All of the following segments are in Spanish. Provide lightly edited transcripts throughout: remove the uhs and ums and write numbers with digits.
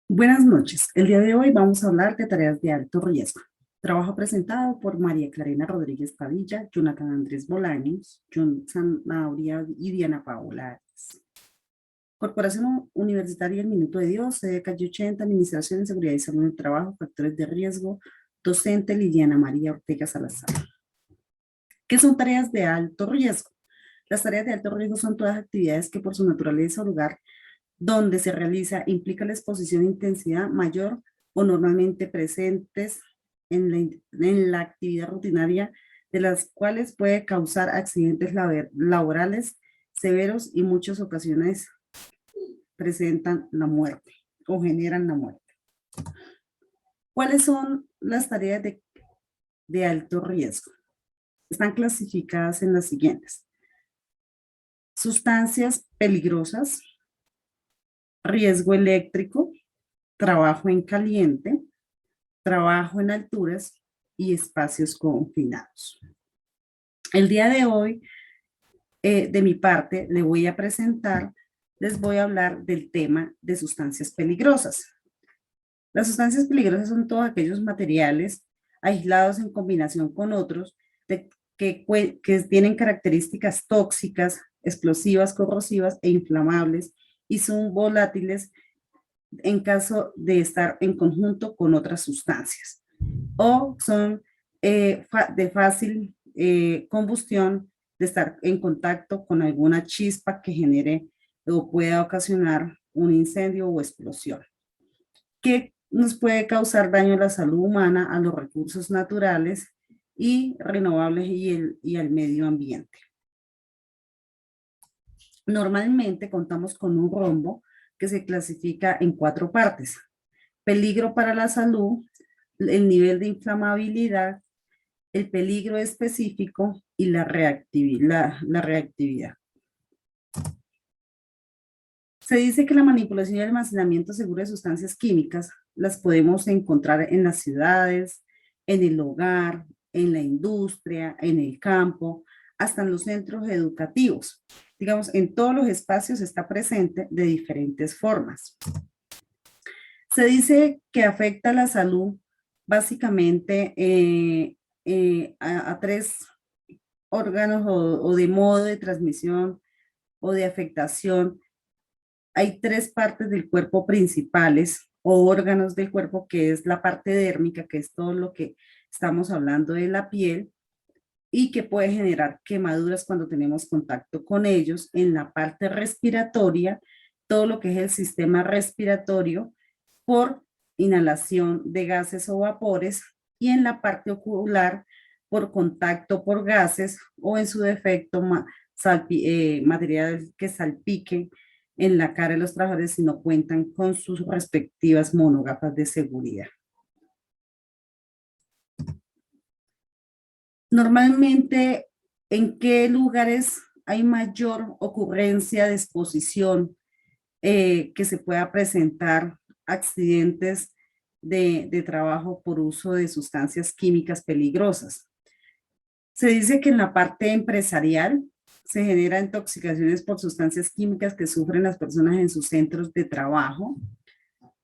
Buenas noches. El día de hoy vamos a hablar de tareas de alto riesgo. Trabajo presentado por María Clarena Rodríguez Padilla, Jonathan Andrés Bolaños, John Sanabria y Diana Paola Arias. Corporación Universitaria El Minuto de Dios, sede calle 80, Administración de Seguridad y Salud en el Trabajo, Factores de Riesgo, docente Liliana María Ortega Salazar. ¿Qué son tareas de alto riesgo? Las tareas de alto riesgo son todas actividades que por su naturaleza o lugar donde se realiza implica la exposición de intensidad mayor o normalmente presentes en la actividad rutinaria, de las cuales puede causar accidentes laborales severos y muchas ocasiones presentan la muerte o generan la muerte. ¿Cuáles son las tareas de alto riesgo? Están clasificadas en las siguientes: sustancias peligrosas, riesgo eléctrico, trabajo en caliente, trabajo en alturas y espacios confinados. El día de hoy, de mi parte, les voy a hablar del tema de sustancias peligrosas. Las sustancias peligrosas son todos aquellos materiales aislados en combinación con otros que tienen características tóxicas, explosivas, corrosivas e inflamables y son volátiles en caso de estar en conjunto con otras sustancias, o son de fácil combustión, de estar en contacto con alguna chispa que genere o pueda ocasionar un incendio o explosión, que nos puede causar daño a la salud humana, a los recursos naturales y renovables y al medio ambiente. Normalmente contamos con un rombo que se clasifica en 4 partes: peligro para la salud, el nivel de inflamabilidad, el peligro específico y la reactividad. Se dice que la manipulación y el almacenamiento seguro de sustancias químicas las podemos encontrar en las ciudades, en el hogar, en la industria, en el campo, hasta en los centros educativos. Digamos, en todos los espacios está presente de diferentes formas. Se dice que afecta a la salud básicamente a 3 órganos o de modo de transmisión o de afectación. Hay 3 partes del cuerpo principales o órganos del cuerpo, que es la parte dérmica, que es todo lo que estamos hablando de la piel, y que puede generar quemaduras cuando tenemos contacto con ellos. En la parte respiratoria, todo lo que es el sistema respiratorio por inhalación de gases o vapores, y en la parte ocular por contacto por gases o en su defecto materiales que salpiquen en la cara de los trabajadores si no cuentan con sus respectivas monogafas de seguridad. Normalmente, ¿en qué lugares hay mayor ocurrencia de exposición que se pueda presentar accidentes de trabajo por uso de sustancias químicas peligrosas? Se dice que en la parte empresarial se generan intoxicaciones por sustancias químicas que sufren las personas en sus centros de trabajo.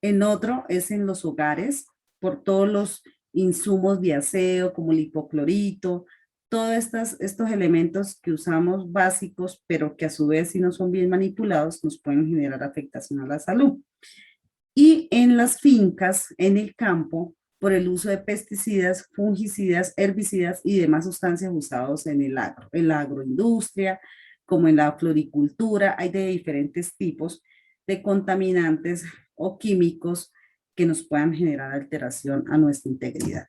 En otro es en los hogares, por todos los insumos de aseo, como el hipoclorito, todos estos elementos que usamos básicos, pero que a su vez, si no son bien manipulados, nos pueden generar afectación a la salud. Y en las fincas, en el campo, por el uso de pesticidas, fungicidas, herbicidas y demás sustancias usados en la agroindustria, como en la floricultura, hay de diferentes tipos de contaminantes o químicos que nos puedan generar alteración a nuestra integridad.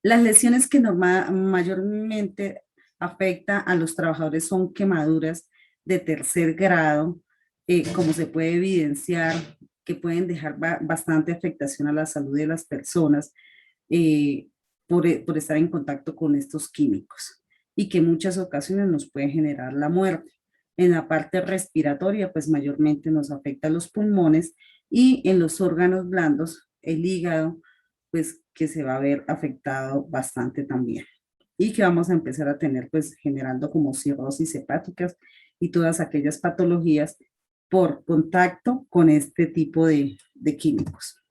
Las lesiones que mayormente afectan a los trabajadores son quemaduras de tercer grado, como se puede evidenciar, que pueden dejar bastante afectación a la salud de las personas por estar en contacto con estos químicos, y que en muchas ocasiones nos puede generar la muerte. En la parte respiratoria, pues mayormente nos afecta a los pulmones, y en los órganos blandos, el hígado, pues que se va a ver afectado bastante también. Y que vamos a empezar a tener, pues generando como cirrosis hepáticas y todas aquellas patologías por contacto con este tipo de de químicos.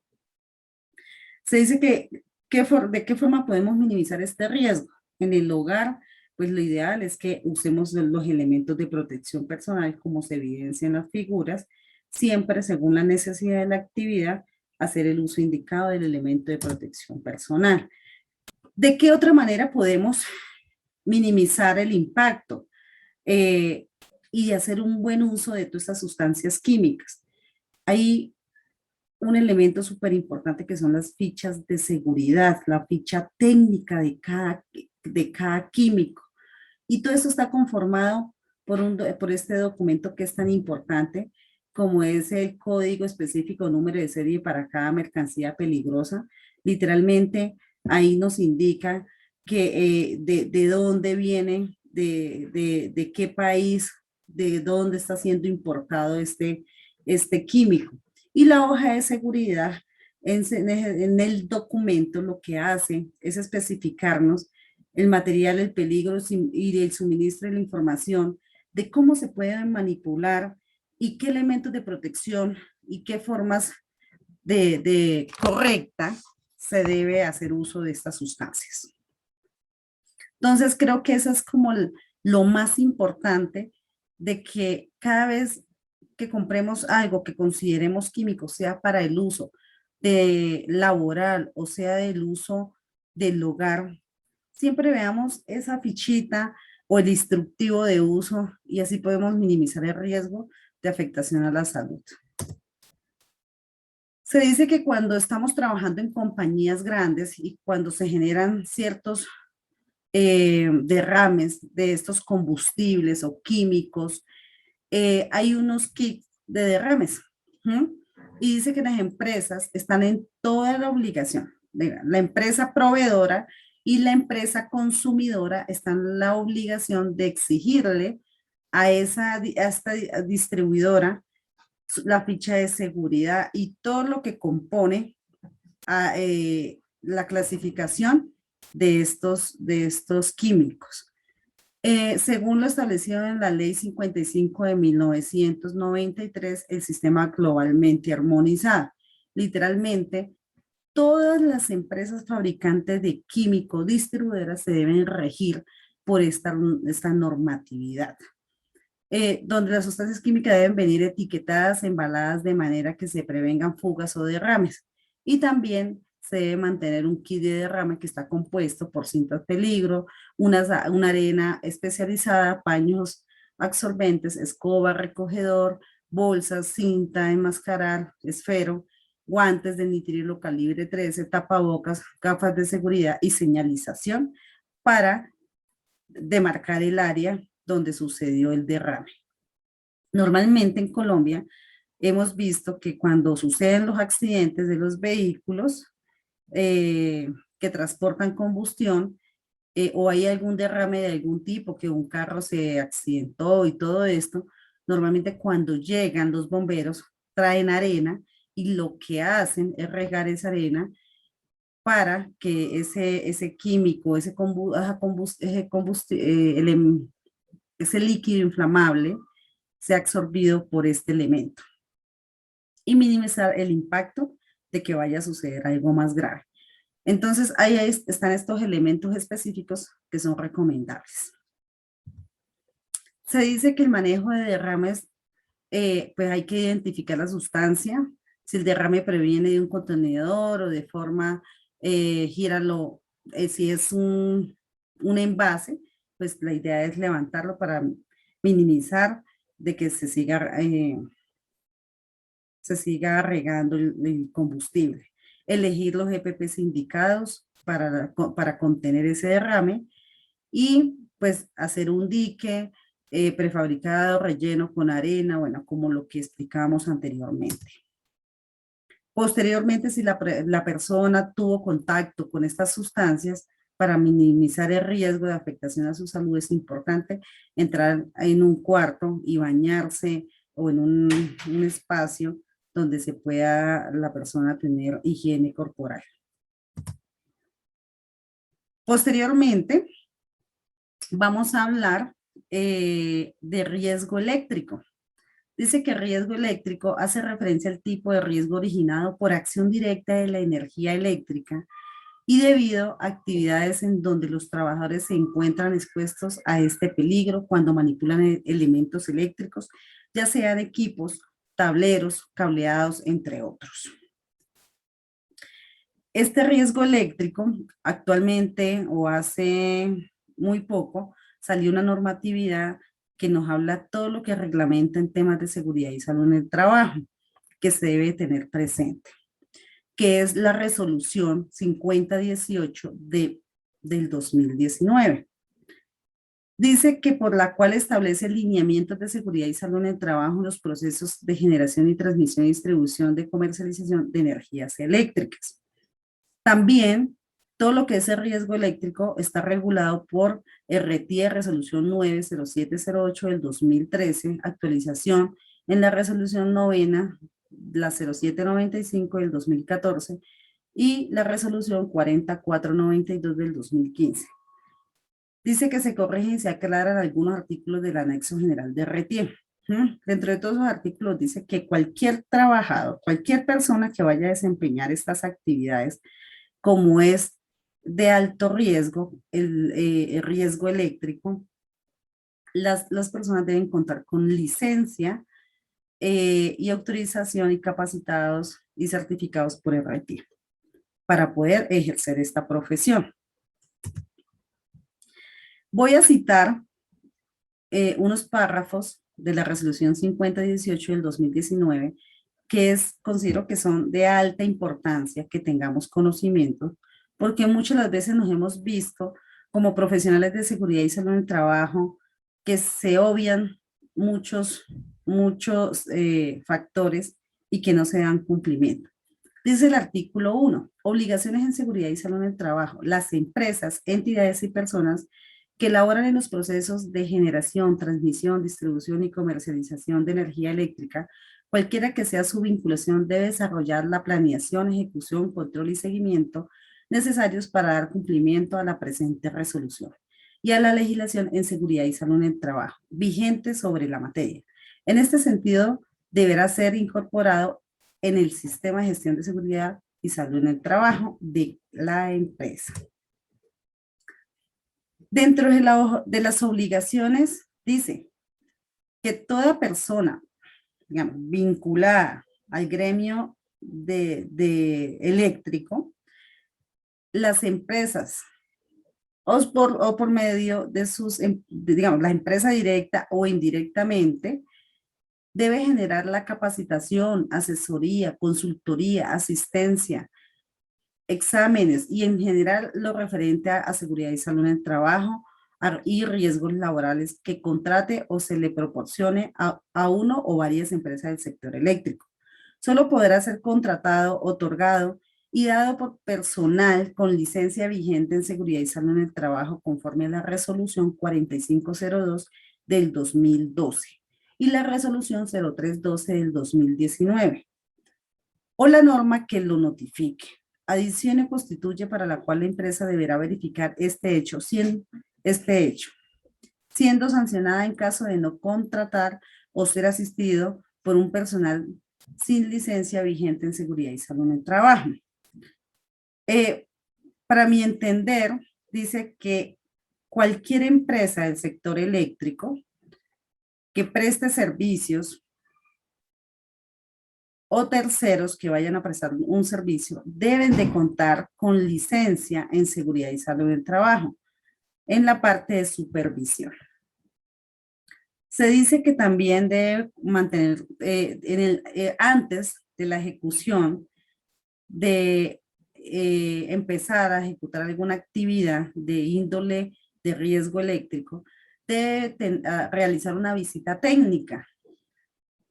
Se dice que de qué forma podemos minimizar este riesgo. En el hogar, pues lo ideal es que usemos los elementos de protección personal como se evidencia en las figuras, siempre según la necesidad de la actividad, hacer el uso indicado del elemento de protección personal. ¿De qué otra manera podemos minimizar el impacto y hacer un buen uso de todas estas sustancias químicas? Hay un elemento súper importante que son las fichas de seguridad, la ficha técnica de cada químico. Y todo eso está conformado por este documento que es tan importante como es el código específico número de serie para cada mercancía peligrosa. Literalmente ahí nos indica que de dónde viene, de qué país, de dónde está siendo importado este químico. Y la hoja de seguridad en el documento lo que hace es especificarnos el material, el peligro y el suministro de la información de cómo se pueden manipular y qué elementos de protección y qué formas de correcta se debe hacer uso de estas sustancias. Entonces creo que eso es como lo más importante de que cada vez que compremos algo que consideremos químico, sea para el uso de laboral o sea del uso del hogar, siempre veamos esa fichita o el instructivo de uso y así podemos minimizar el riesgo de afectación a la salud. Se dice que cuando estamos trabajando en compañías grandes y cuando se generan ciertos derrames de estos combustibles o químicos, hay unos kits de derrames. Y dice que las empresas están en toda la obligación. La empresa proveedora y la empresa consumidora están en la obligación de exigirle a esta distribuidora la ficha de seguridad y todo lo que compone la clasificación de estos químicos. Según lo establecido en la Ley 55 de 1993, el sistema globalmente armonizado. Literalmente, todas las empresas fabricantes de químicos distribuidoras se deben regir por esta normatividad, donde las sustancias químicas deben venir etiquetadas, embaladas de manera que se prevengan fugas o derrames. Y también se debe mantener un kit de derrame que está compuesto por cintas peligro, una arena especializada, paños absorbentes, escoba, recogedor, bolsas, cinta, enmascarar, esfero, guantes de nitrilo calibre 13, tapabocas, gafas de seguridad y señalización para demarcar el área donde sucedió el derrame. Normalmente en Colombia hemos visto que cuando suceden los accidentes de los vehículos que transportan combustión o hay algún derrame de algún tipo, que un carro se accidentó y todo esto, normalmente cuando llegan los bomberos traen arena y lo que hacen es regar esa arena para que ese químico, ese líquido inflamable sea absorbido por este elemento y minimizar el impacto de que vaya a suceder algo más grave. Entonces, ahí están estos elementos específicos que son recomendables. Se dice que el manejo de derrames, pues hay que identificar la sustancia, si el derrame proviene de un contenedor o de forma, gíralo, si es un envase, pues la idea es levantarlo para minimizar de que se siga regando el combustible. Elegir los EPPs indicados para contener ese derrame y pues hacer un dique prefabricado, relleno con arena, bueno, como lo que explicamos anteriormente. Posteriormente, si la persona tuvo contacto con estas sustancias, para minimizar el riesgo de afectación a su salud, es importante entrar en un cuarto y bañarse o en un espacio donde se pueda la persona tener higiene corporal. Posteriormente, vamos a hablar de riesgo eléctrico. Dice que riesgo eléctrico hace referencia al tipo de riesgo originado por acción directa de la energía eléctrica y debido a actividades en donde los trabajadores se encuentran expuestos a este peligro cuando manipulan elementos eléctricos, ya sean equipos, tableros, cableados, entre otros. Este riesgo eléctrico actualmente o hace muy poco salió una normatividad que nos habla todo lo que reglamenta en temas de seguridad y salud en el trabajo que se debe tener presente, que es la resolución 5018 del 2019. Dice que por la cual establece lineamientos de seguridad y salud en el trabajo en los procesos de generación y transmisión y distribución de comercialización de energías eléctricas. También todo lo que es el riesgo eléctrico está regulado por RTIE, resolución 90708 del 2013, actualización en la resolución novena, la 0795 del 2014 y la resolución 4492 del 2015. Dice que se corrigen y se aclaran algunos artículos del anexo general de RTIE. Dentro de todos los artículos dice que cualquier trabajador, cualquier persona que vaya a desempeñar estas actividades, como es de alto riesgo, el riesgo eléctrico, las personas deben contar con licencia y autorización y capacitados y certificados por RTIE para poder ejercer esta profesión. Voy a citar unos párrafos de la resolución 5018 del 2019 considero que son de alta importancia que tengamos conocimiento, porque muchas las veces nos hemos visto como profesionales de seguridad y salud en el trabajo que se obvian muchos factores y que no se dan cumplimiento. Dice el artículo 1, obligaciones en seguridad y salud en el trabajo. Las empresas, entidades y personas que laboran en los procesos de generación, transmisión, distribución y comercialización de energía eléctrica, cualquiera que sea su vinculación, debe desarrollar la planeación, ejecución, control y seguimiento necesarios para dar cumplimiento a la presente resolución y a la legislación en seguridad y salud en el trabajo vigente sobre la materia. En este sentido, deberá ser incorporado en el sistema de gestión de seguridad y salud en el trabajo de la empresa. Dentro de las obligaciones, dice que toda persona, digamos, vinculada al gremio de eléctrico, las empresas o por medio de digamos, la empresa directa o indirectamente, debe generar la capacitación, asesoría, consultoría, asistencia, exámenes y en general lo referente a seguridad y salud en el trabajo y riesgos laborales que contrate o se le proporcione a uno o varias empresas del sector eléctrico. Solo podrá ser contratado, otorgado y dado por personal con licencia vigente en seguridad y salud en el trabajo conforme a la resolución 4502 del 2012 y la resolución 0312 del 2019 o la norma que lo notifique. Adicione constituye para la cual la empresa deberá verificar este hecho, siendo sancionada en caso de no contratar o ser asistido por un personal sin licencia vigente en seguridad y salud en el trabajo. Para mi entender, dice que cualquier empresa del sector eléctrico que preste servicios o terceros que vayan a prestar un servicio deben de contar con licencia en seguridad y salud del trabajo en la parte de supervisión. Se dice que también debe mantener antes de la ejecución de empezar a ejecutar alguna actividad de índole de riesgo eléctrico, debe realizar una visita técnica,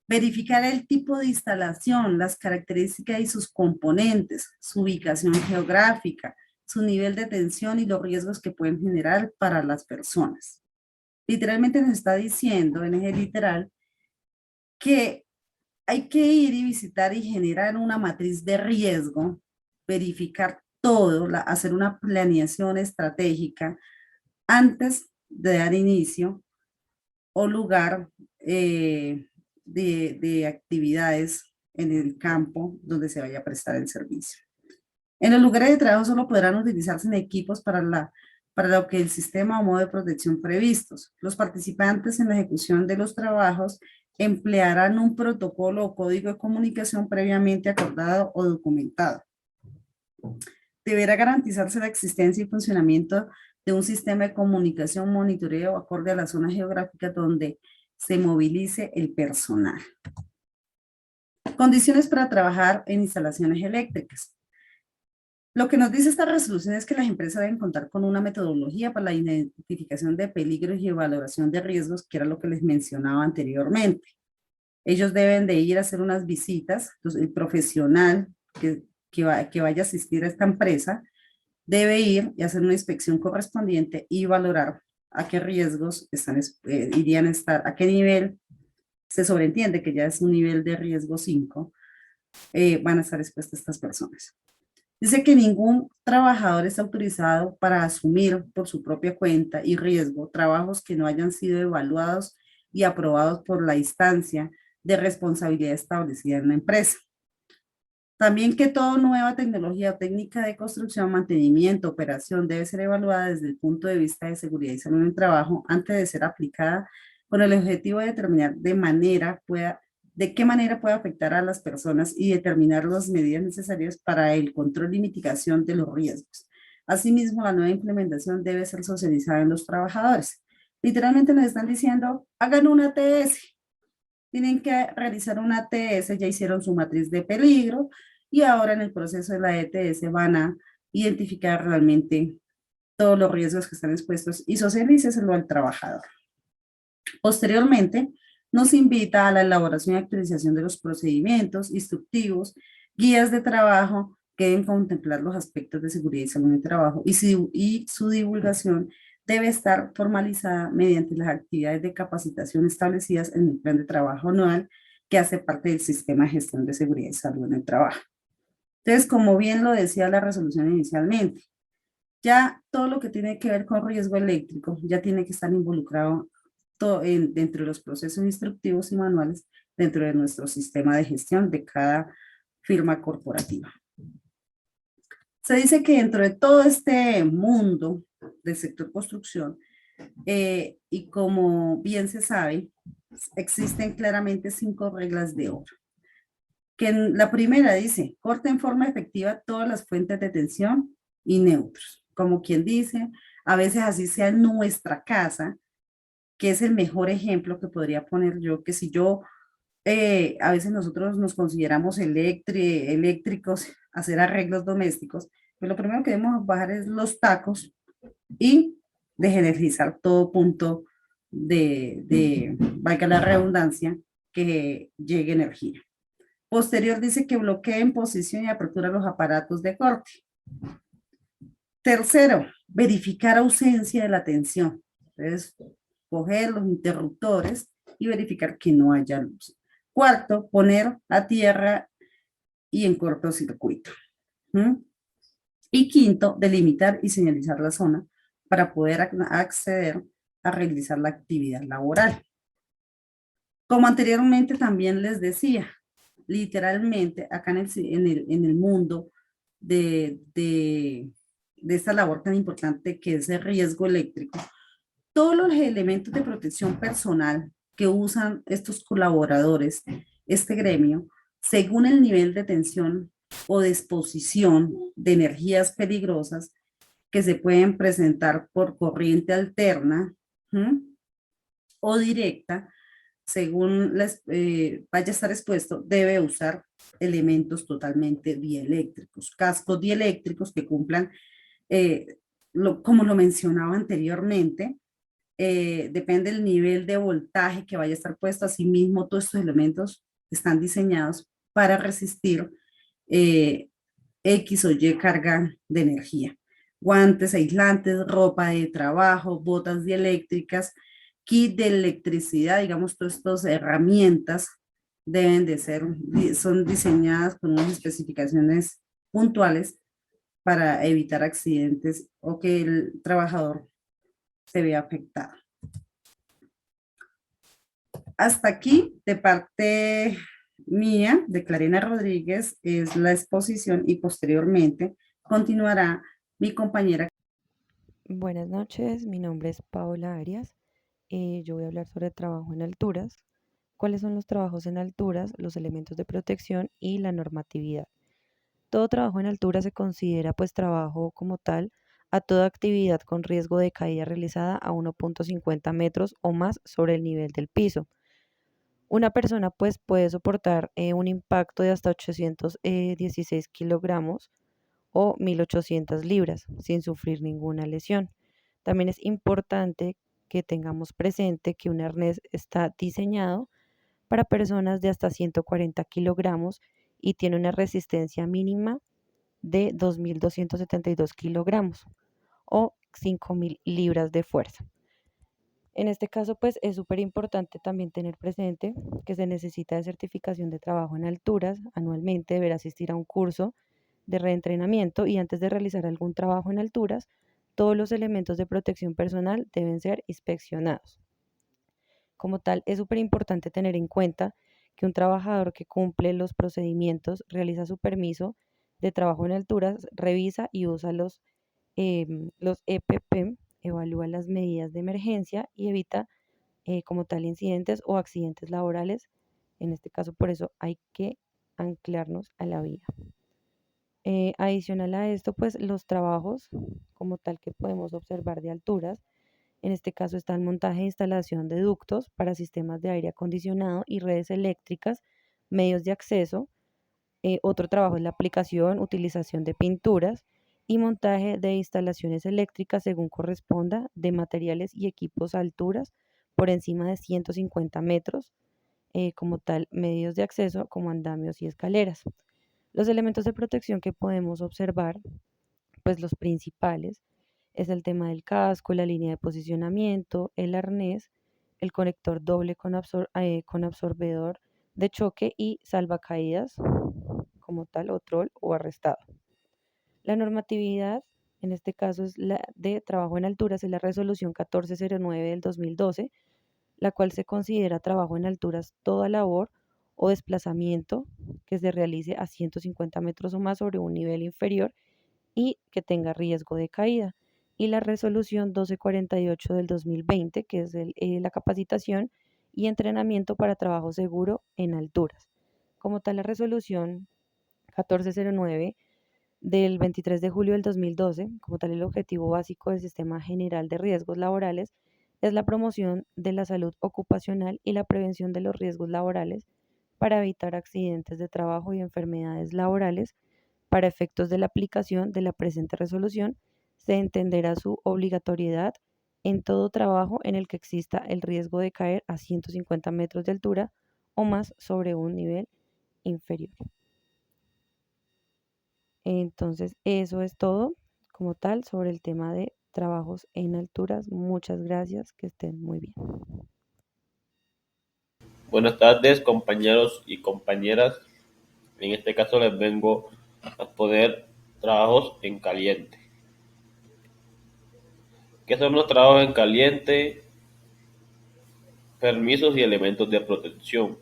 verificar el tipo de instalación, las características y sus componentes, su ubicación geográfica, su nivel de tensión y los riesgos que pueden generar para las personas. Literalmente nos está diciendo en eje literal que hay que ir y visitar y generar una matriz de riesgo, verificar todo, hacer una planeación estratégica antes de dar inicio o lugar de actividades en el campo donde se vaya a prestar el servicio. En los lugares de trabajo solo podrán utilizarse en equipos para lo que el sistema o modo de protección previstos. Los participantes en la ejecución de los trabajos emplearán un protocolo o código de comunicación previamente acordado o documentado. Deberá garantizarse la existencia y funcionamiento de un sistema de comunicación monitoreo acorde a la zona geográfica donde se movilice el personal. Condiciones para trabajar en instalaciones eléctricas. Lo que nos dice esta resolución es que las empresas deben contar con una metodología para la identificación de peligros y valoración de riesgos, que era lo que les mencionaba anteriormente. Ellos deben de ir a hacer unas visitas. Entonces, el profesional que vaya a asistir a esta empresa debe ir y hacer una inspección correspondiente y valorar a qué riesgos irían a estar, a qué nivel se sobreentiende que ya es un nivel de riesgo 5, van a estar expuestas estas personas. Dice que ningún trabajador está autorizado para asumir por su propia cuenta y riesgo trabajos que no hayan sido evaluados y aprobados por la instancia de responsabilidad establecida en la empresa. También que toda nueva tecnología o técnica de construcción, mantenimiento, operación debe ser evaluada desde el punto de vista de seguridad y salud en el trabajo antes de ser aplicada con el objetivo de determinar de qué manera puede afectar a las personas y determinar las medidas necesarias para el control y mitigación de los riesgos. Asimismo, la nueva implementación debe ser socializada en los trabajadores. Literalmente nos están diciendo, hagan una ATS. Tienen que realizar una ATS, ya hicieron su matriz de peligro y ahora en el proceso de la ETS van a identificar realmente todos los riesgos que están expuestos y socialíceselo al trabajador. Posteriormente, nos invita a la elaboración y actualización de los procedimientos instructivos, guías de trabajo que deben contemplar los aspectos de seguridad y salud en el trabajo y su divulgación debe estar formalizada mediante las actividades de capacitación establecidas en el plan de trabajo anual que hace parte del sistema de gestión de seguridad y salud en el trabajo. Entonces, como bien lo decía la resolución inicialmente, ya todo lo que tiene que ver con riesgo eléctrico ya tiene que estar involucrado dentro de los procesos instructivos y manuales dentro de nuestro sistema de gestión de cada firma corporativa. Se dice que dentro de todo este mundo del sector construcción, y como bien se sabe, existen claramente 5 reglas de oro. Que la primera dice, corta en forma efectiva todas las fuentes de tensión y neutros. Como quien dice, a veces así sea en nuestra casa, que es el mejor ejemplo que podría poner yo, que si yo, a veces nosotros nos consideramos eléctricos, hacer arreglos domésticos, pues lo primero que debemos bajar es los tacos y desenergizar todo punto valga la redundancia, que llegue energía. Posterior dice que bloquee en posición y apertura los aparatos de corte. Tercero, verificar ausencia de la tensión. Entonces, coger los interruptores y verificar que no haya luz. Cuarto, poner a tierra y en cortocircuito. Y quinto, delimitar y señalizar la zona para poder acceder a realizar la actividad laboral. Como anteriormente también les decía, literalmente acá en el mundo de esta labor tan importante que es el riesgo eléctrico, todos los elementos de protección personal que usan estos colaboradores, este gremio, según el nivel de tensión o de exposición de energías peligrosas que se pueden presentar por corriente alterna o directa, según vaya a estar expuesto, debe usar elementos totalmente dieléctricos, cascos dieléctricos que cumplan, como lo mencionaba anteriormente, depende del nivel de voltaje que vaya a estar puesto. Asimismo, todos estos elementos están diseñados para resistir X o Y carga de energía. Guantes aislantes, ropa de trabajo, botas dieléctricas, kit de electricidad, digamos, todas estas herramientas deben de son diseñadas con unas especificaciones puntuales para evitar accidentes o que el trabajador se vea afectado. Hasta aquí, de parte mía, de Clarina Rodríguez, es la exposición y posteriormente continuará mi compañera. Buenas noches, mi nombre es Paola Arias. Yo voy a hablar sobre trabajo en alturas. ¿Cuáles son los trabajos en alturas, los elementos de protección y la normatividad? Todo trabajo en altura se considera pues trabajo como tal a toda actividad con riesgo de caída realizada a 1,50 metros o más sobre el nivel del piso. Una persona pues puede soportar un impacto de hasta 816 kilogramos o 1.800 libras sin sufrir ninguna lesión. También es importante que tengamos presente que un arnés está diseñado para personas de hasta 140 kilogramos y tiene una resistencia mínima de 2.272 kilogramos o 5.000 libras de fuerza. En este caso, pues es súper importante también tener presente que se necesita de certificación de trabajo en alturas. Anualmente deberá asistir a un curso de reentrenamiento y antes de realizar algún trabajo en alturas, todos los elementos de protección personal deben ser inspeccionados. Como tal, es súper importante tener en cuenta que un trabajador que cumple los procedimientos, realiza su permiso de trabajo en alturas, revisa y usa los EPP, evalúa las medidas de emergencia y evita como tal incidentes o accidentes laborales. En este caso, por eso hay que anclarnos a la vía. Adicional a esto, pues los trabajos como tal que podemos observar de alturas, en este caso está el montaje e instalación de ductos para sistemas de aire acondicionado y redes eléctricas, medios de acceso. Otro trabajo es la aplicación, utilización de pinturas y montaje de instalaciones eléctricas según corresponda de materiales y equipos a alturas por encima de 150 metros, como tal medios de acceso como andamios y escaleras. Los elementos de protección que podemos observar, pues los principales, es el tema del casco, la línea de posicionamiento, el arnés, el conector doble con absorbedor de choque y salvacaídas como tal o troll o arrestado. La normatividad, en este caso es la de trabajo en alturas, es la resolución 1409 del 2012, la cual se considera trabajo en alturas toda labor o desplazamiento que se realice a 150 metros o más sobre un nivel inferior y que tenga riesgo de caída. Y la resolución 1248 del 2020, que es la capacitación y entrenamiento para trabajo seguro en alturas. Como tal, la resolución 1409 del 23 de julio del 2012, como tal, el objetivo básico del Sistema General de Riesgos Laborales es la promoción de la salud ocupacional y la prevención de los riesgos laborales para evitar accidentes de trabajo y enfermedades laborales. Para efectos de la aplicación de la presente resolución, se entenderá su obligatoriedad en todo trabajo en el que exista el riesgo de caer a 150 metros de altura o más sobre un nivel inferior. Entonces, eso es todo como tal sobre el tema de trabajos en alturas. Muchas gracias, que estén muy bien. Buenas tardes, compañeros y compañeras. En este caso les vengo a poner trabajos en caliente. ¿Qué son los trabajos en caliente? Permisos y elementos de protección.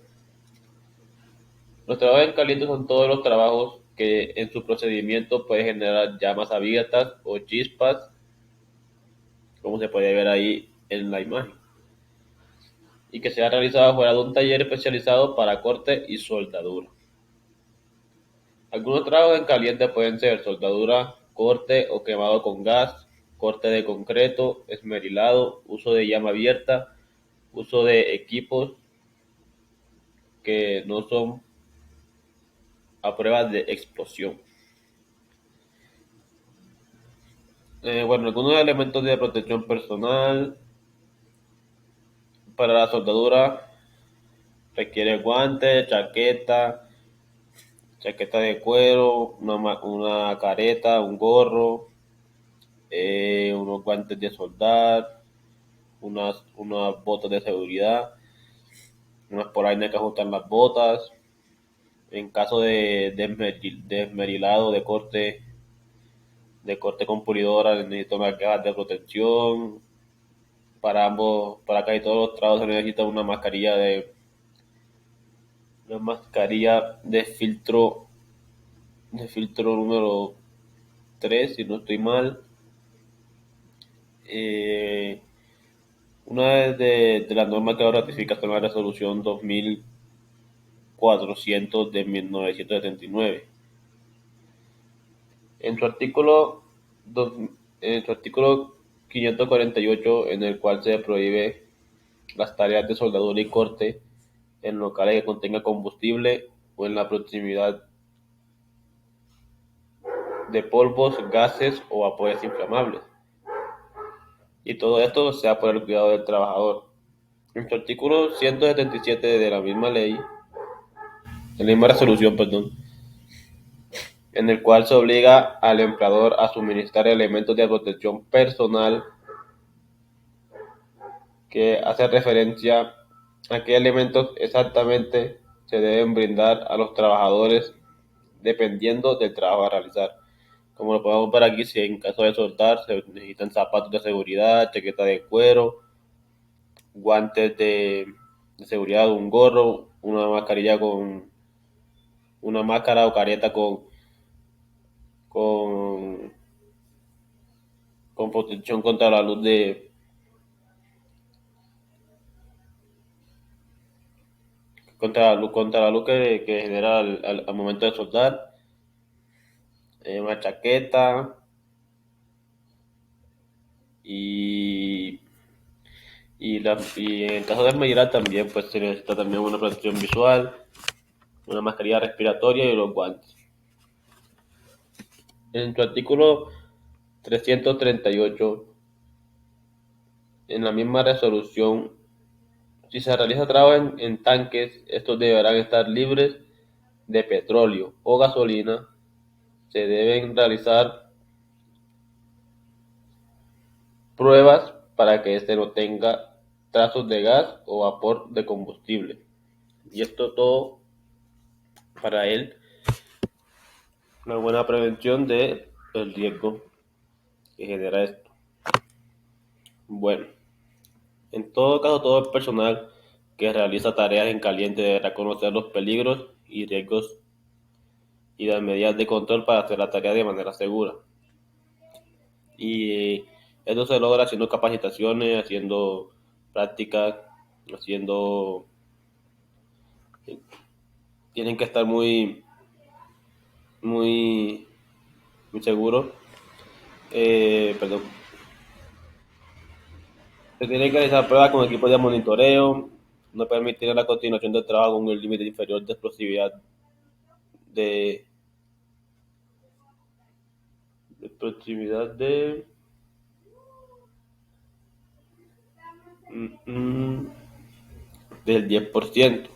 Los trabajos en caliente son todos los trabajos que en su procedimiento pueden generar llamas abiertas o chispas, como se puede ver ahí en la imagen, y que sea realizado fuera de un taller especializado para corte y soldadura. Algunos trabajos en caliente pueden ser soldadura, corte o quemado con gas, corte de concreto, esmerilado, uso de llama abierta, uso de equipos que no son a prueba de explosión. Bueno, algunos elementos de protección personal para la soldadura requiere guantes, chaqueta de cuero, una careta, un gorro, unos guantes de soldar, unas botas de seguridad, unas polainas que ajustan las botas. En caso de esmerilado de corte con pulidora, necesito unas gafas de protección, para casi todos los trabajos se necesita una mascarilla de filtro número 3 si no estoy mal. Eh, una de las normas que ratifica es la resolución 2400 de 1979. En su artículo, dos- en su artículo 548, en el cual se prohíbe las tareas de soldadura y corte en locales que contenga combustible o en la proximidad de polvos, gases o vapores inflamables. Y todo esto sea por el cuidado del trabajador. En su artículo 177 de la misma ley, de la misma resolución, perdón, en el cual se obliga al empleador a suministrar elementos de protección personal que hace referencia a qué elementos exactamente se deben brindar a los trabajadores dependiendo del trabajo a realizar. Como lo podemos ver aquí, si en caso de soldar se necesitan zapatos de seguridad, chaqueta de cuero, guantes de seguridad, un gorro, una máscara o careta con, con protección contra la luz contra la luz que genera al momento de soldar, una chaqueta y, y en el caso de Esmeralda también pues se necesita también una protección visual, una mascarilla respiratoria y los guantes. En su artículo 338, en la misma resolución, si se realiza trabajo en tanques, estos deberán estar libres de petróleo o gasolina. Se deben realizar pruebas para que éste no tenga trazos de gas o vapor de combustible. Y esto todo para él, una buena prevención del riesgo que genera esto. Bueno, en todo caso, todo el personal que realiza tareas en caliente deberá conocer los peligros y riesgos y las medidas de control para hacer la tarea de manera segura. Y esto se logra haciendo capacitaciones, haciendo prácticas, haciendo... Tienen que estar muy, muy seguros. Perdón. Se tienen que realizar pruebas con equipos de monitoreo, no permitir la continuación del trabajo con el límite inferior de explosividad de, de proximidad mm, mm, del 10%,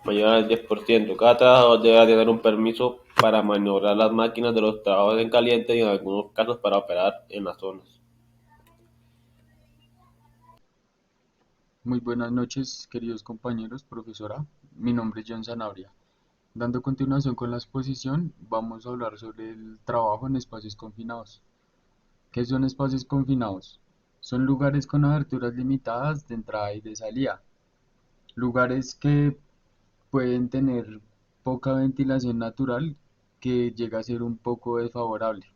mayor al 10%. Cada trabajador debe tener un permiso para maniobrar las máquinas de los trabajos en caliente y en algunos casos para operar en las zonas. Muy buenas noches, queridos compañeros, profesora. Mi nombre es John Sanabria. Dando continuación con la exposición, vamos a hablar sobre el trabajo en espacios confinados. ¿Qué son espacios confinados? Son lugares con aberturas limitadas de entrada y de salida. Lugares que pueden tener poca ventilación natural que llega a ser un poco desfavorable,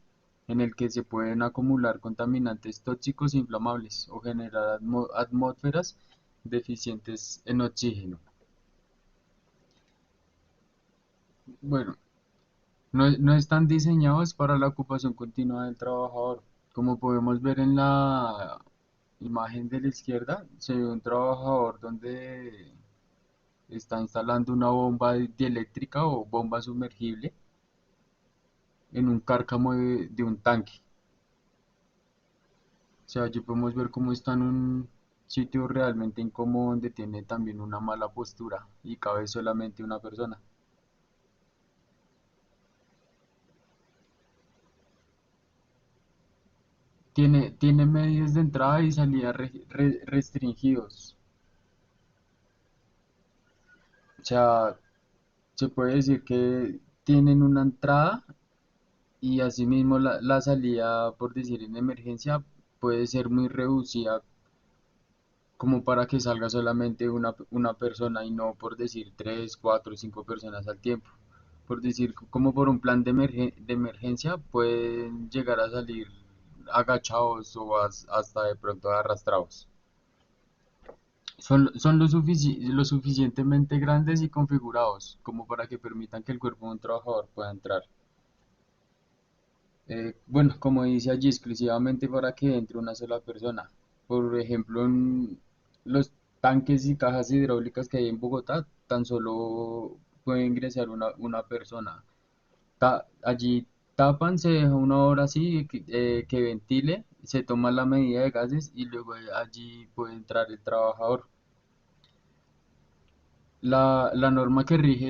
en el que se pueden acumular contaminantes tóxicos e inflamables o generar atmósferas deficientes en oxígeno. Bueno, no están diseñados para la ocupación continua del trabajador. Como podemos ver en la imagen de la izquierda, se ve un trabajador donde está instalando una bomba dieléctrica o bomba sumergible en un cárcamo de un tanque. O sea, allí podemos ver cómo está en un sitio realmente incómodo donde tiene también una mala postura y cabe solamente una persona. Tiene medios de entrada y salida restringidos. O sea, se puede decir que tienen una entrada y asimismo la salida, por decir en emergencia, puede ser muy reducida como para que salga solamente una persona y no por decir tres, cuatro, cinco personas al tiempo. Por decir, como por un plan de emergencia, pueden llegar a salir agachados o hasta de pronto arrastrados. Son lo suficientemente grandes y configurados como para que permitan que el cuerpo de un trabajador pueda entrar. Bueno, como dice allí, exclusivamente para que entre una sola persona. Por ejemplo, en los tanques y cajas hidráulicas que hay en Bogotá, tan solo puede ingresar una persona. Allí tapan, se deja una hora así que ventile, se toma la medida de gases y luego allí puede entrar el trabajador. La norma que rige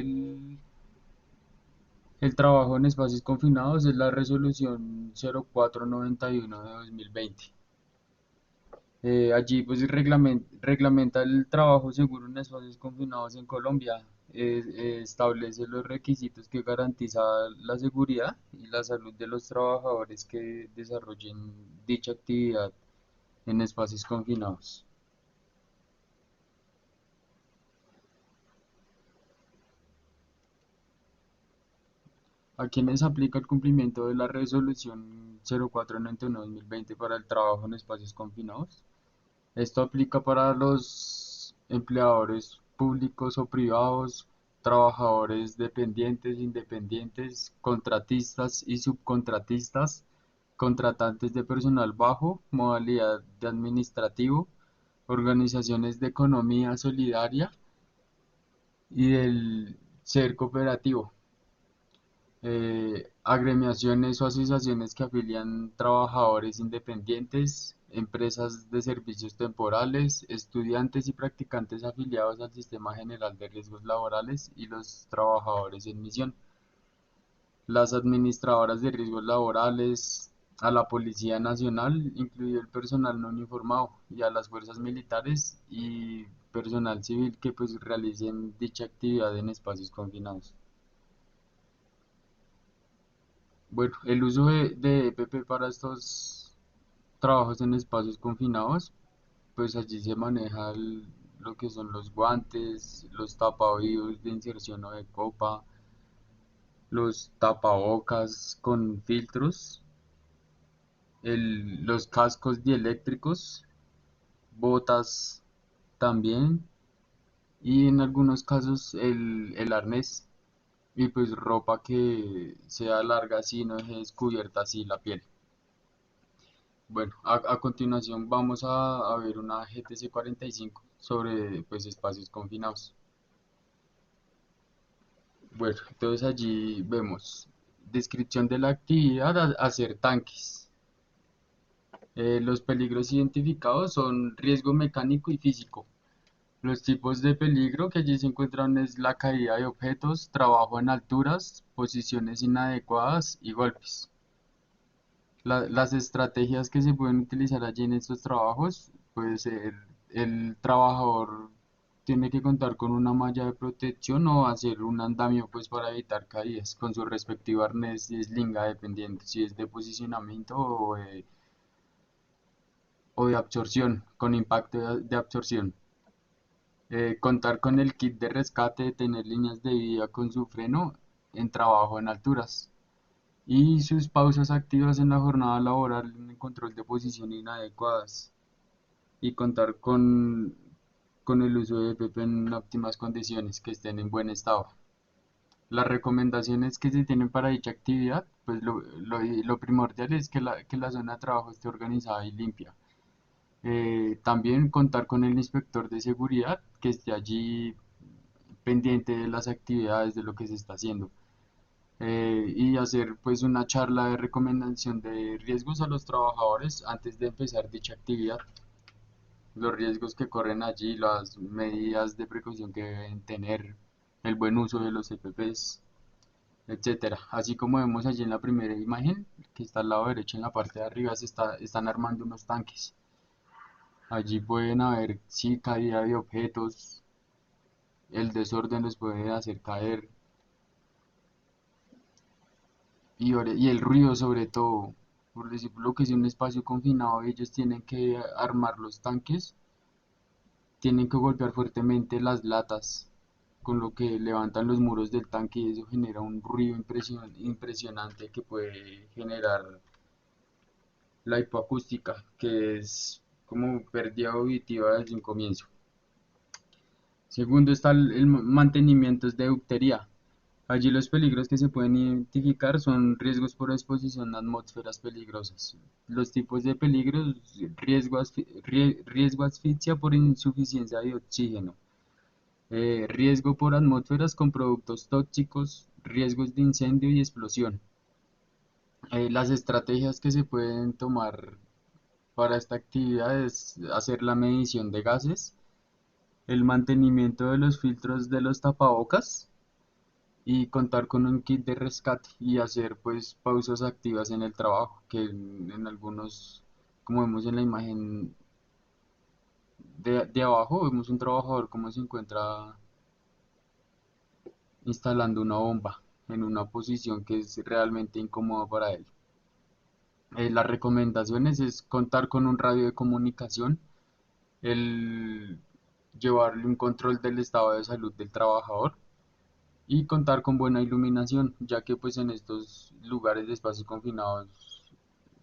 el trabajo en espacios confinados es la resolución 0491 de 2020. Allí pues reglamenta el trabajo seguro en espacios confinados en Colombia. Establece los requisitos que garantizan la seguridad y la salud de los trabajadores que desarrollen dicha actividad en espacios confinados. A quienes aplica el cumplimiento de la resolución 0491/2020 para el trabajo en espacios confinados. Esto aplica para los empleadores públicos o privados, trabajadores dependientes, independientes, contratistas y subcontratistas, contratantes de personal bajo, modalidad de administrativo, organizaciones de economía solidaria y del ser cooperativo, agremiaciones o asociaciones que afilian trabajadores independientes, empresas de servicios temporales, estudiantes y practicantes afiliados al Sistema General de Riesgos Laborales y los trabajadores en misión, las administradoras de riesgos laborales, a la Policía Nacional, incluido el personal no uniformado, y a las fuerzas militares y personal civil que pues realicen dicha actividad en espacios confinados. Bueno, el uso de EPP para estos trabajos en espacios confinados, pues allí se maneja lo que son los guantes, los tapaoídos de inserción o de copa, los tapabocas con filtros, los cascos dieléctricos, botas también, y en algunos casos el arnés, y pues ropa que sea larga así, no deje descubierta así la piel. Bueno, a continuación vamos a ver una GTC 45 sobre pues espacios confinados. Bueno, entonces allí vemos descripción de la actividad, hacer tanques. Los peligros identificados son riesgo mecánico y físico. Los tipos de peligro que allí se encuentran es la caída de objetos, trabajo en alturas, posiciones inadecuadas y golpes. Las estrategias que se pueden utilizar allí en estos trabajos, puede ser el trabajador tiene que contar con una malla de protección o hacer un andamio pues para evitar caídas con su respectivo arnés y eslinga dependiendo si es de posicionamiento o de absorción, con impacto de absorción. Contar con el kit de rescate, tener líneas de vida con su freno en trabajo en alturas y sus pausas activas en la jornada laboral en el control de posición inadecuadas y contar con el uso de EPP en óptimas condiciones, que estén en buen estado. Las recomendaciones que se tienen para dicha actividad, pues lo primordial es que la zona de trabajo esté organizada y limpia. También contar con el inspector de seguridad que esté allí pendiente de las actividades, de lo que se está haciendo. Y hacer pues una charla de recomendación de riesgos a los trabajadores antes de empezar dicha actividad. Los riesgos que corren allí, las medidas de precaución que deben tener, el buen uso de los EPPs, etcétera. Así como vemos allí en la primera imagen, que está al lado derecho en la parte de arriba, están armando unos tanques. Allí pueden haber, sí, caída de objetos, el desorden los puede hacer caer y el ruido sobre todo. Por decirlo que es un espacio confinado, ellos tienen que armar los tanques tienen que golpear fuertemente las latas, con lo que levantan los muros del tanque y eso genera un ruido impresionante que puede generar la hipoacústica, que es como pérdida auditiva desde un comienzo. Segundo está el mantenimiento de ductería. Allí los peligros que se pueden identificar son riesgos por exposición a atmósferas peligrosas. Los tipos de peligros, riesgo asfixia por insuficiencia de oxígeno, riesgo por atmósferas con productos tóxicos, riesgos de incendio y explosión. Las estrategias que se pueden tomar para esta actividad es hacer la medición de gases, el mantenimiento de los filtros de los tapabocas y contar con un kit de rescate y hacer pues pausas activas en el trabajo, que en algunos, como vemos en la imagen de abajo, vemos un trabajador como se encuentra instalando una bomba en una posición que es realmente incómoda para él. Las recomendaciones es contar con un radio de comunicación, el llevarle un control del estado de salud del trabajador y contar con buena iluminación, ya que pues en estos lugares de espacios confinados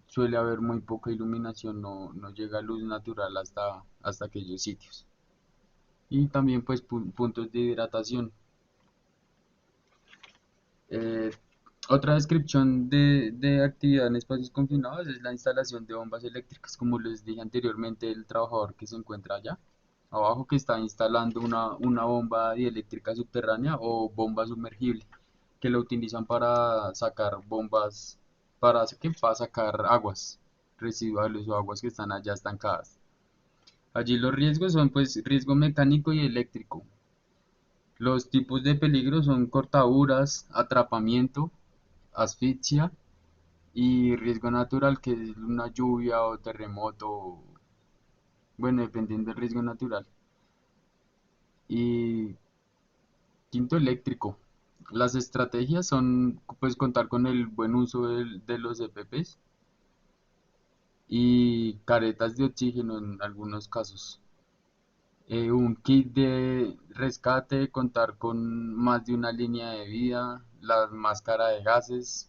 suele haber muy poca iluminación, no llega luz natural hasta aquellos sitios. Y también pues puntos de hidratación. Eh, Otra descripción de actividad en espacios confinados es la instalación de bombas eléctricas, como les dije anteriormente, el trabajador que se encuentra allá abajo que está instalando una bomba dieléctrica subterránea o bomba sumergible, que lo utilizan para sacar bombas, para sacar aguas residuales o aguas que están allá estancadas. Allí los riesgos son pues riesgo mecánico y eléctrico. Los tipos de peligro son cortaduras, atrapamiento, asfixia y riesgo natural que es una lluvia o terremoto, bueno, dependiendo del riesgo natural. Y quinto, eléctrico. Las estrategias son pues contar con el buen uso de los EPPs y caretas de oxígeno en algunos casos. Un kit de rescate, contar con más de una línea de vida, la máscara de gases,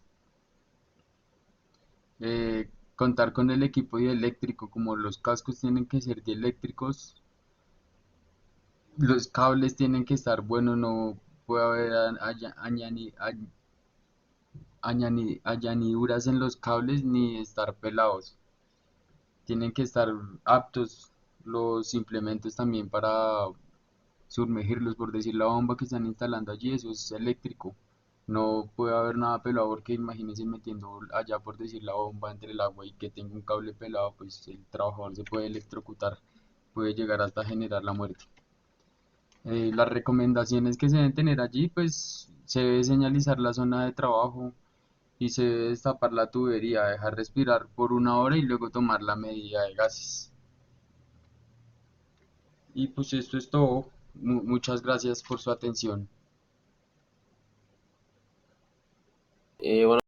contar con el equipo dieléctrico, como los cascos tienen que ser dieléctricos, los cables tienen que estar buenos, no puede haber añadiduras en los cables ni estar pelados. Tienen que estar aptos los implementos también para sumergirlos, por decir la bomba que están instalando allí, eso es eléctrico. No puede haber nada pelado porque imagínense metiendo allá por decir la bomba entre el agua y que tenga un cable pelado, pues el trabajador se puede electrocutar, puede llegar hasta generar la muerte. Las recomendaciones que se deben tener allí, pues se debe señalizar la zona de trabajo y se debe destapar la tubería, dejar respirar por una hora y luego tomar la medida de gases. Y pues esto es todo. Muchas gracias por su atención. Bueno,